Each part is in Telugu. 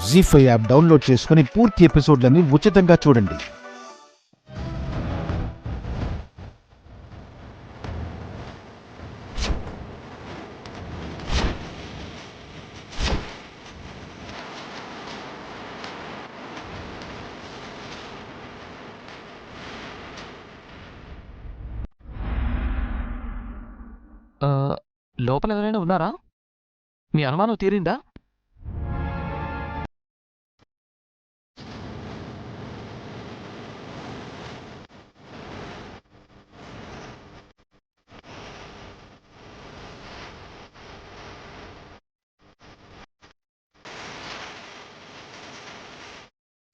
జీ5 యాప్ డౌన్లోడ్ చేసుకుని పూర్తి ఎపిసోడ్లని ఉచితంగా చూడండి. లోపల ఎవరైనా ఉన్నారా? మీ అనుమానం తీరిందా?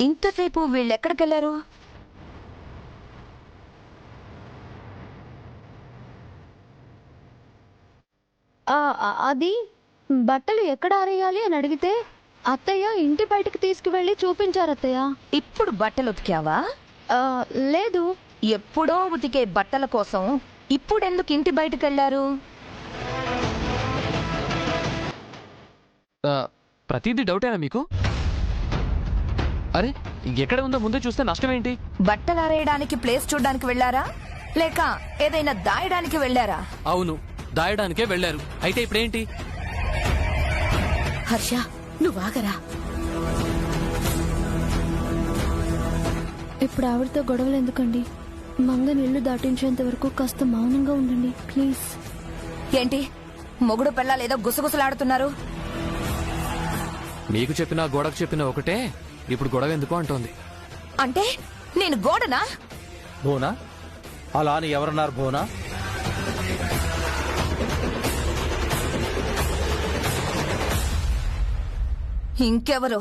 ఇంతసేపు వీళ్ళెక్కడికెళ్లారు? అది బట్టలు ఎక్కడ ఆరేయాలి అని అడిగితే అత్తయ్య ఇంటి బయటకు తీసుకువెళ్ళి చూపించారు అత్తయ్య. ఇప్పుడు బట్టలు ఉతికావా? లేదు. ఎప్పుడో ఉతికే బట్టల కోసం ఇప్పుడెందుకు ఇంటి బయటకెళ్లారు? ప్రతిదీ డౌటేనా మీకు? అరే, ఎక్కడ ఉందో ముందే చూస్తే నష్టమేంటి? బట్టలు ఆరేయడానికి ప్లేస్ చూడడానికి వెళ్ళారా, లేక ఏదైనా దాయడానికి వెళ్ళారా? అవును, దాయడానికే వెళ్ళారు. అయితే ఇప్పుడేంటి? హర్ష, నువ్వు ఆగరా. ఇప్పుడు ఆవిడతో గొడవలు ఎందుకండి? మంగని ఇల్లు దాటించేంత వరకు కాస్త మౌనంగా ఉండండి ప్లీజ్. ఏంటి మొగుడు పెళ్ళాలేదో గుసగుసలాడుతున్నారు? మీకు చెప్పినా గోడకు చెప్పినా ఒకటే. ఇప్పుడు గొడవ ఎందుకు అంటోంది. అంటే నేను గోడనా? భోనా? అలా అని ఎవరన్నారు భోనా? ఇంకెవరు?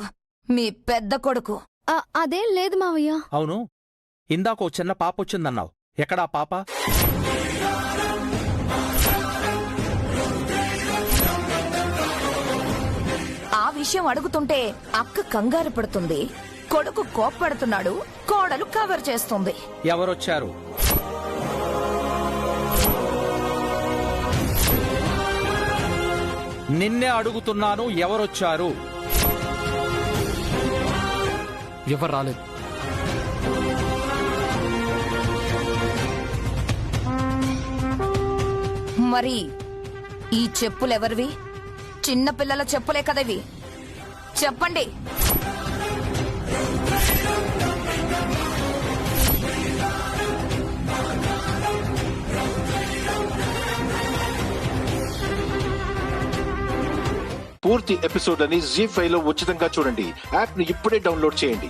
మీ పెద్ద కొడుకు. అదేం లేదు మావయ్య. అవును, ఇందాక ఓ చిన్న పాప వచ్చిందన్నావు. ఎక్కడా పాప? ఆ విషయం అడుగుతుంటే అక్క కంగారు పడుతుంది, కొడుకు కోప్పడుతున్నాడు, కోడలు కవర్ చేస్తుంది. ఎవరొచ్చారు? నిన్నే అడుగుతున్నాను, ఎవరొచ్చారు? ఎవరు రాలేదు. మరి ఈ చెప్పులెవరివి? చిన్న పిల్లల చెప్పులే కదవి. చెప్పండి. పూర్తి ఎపిసోడ్లని జీ5 లో ఉచితంగా చూడండి. యాప్ ని ఇప్పుడే డౌన్లోడ్ చేయండి.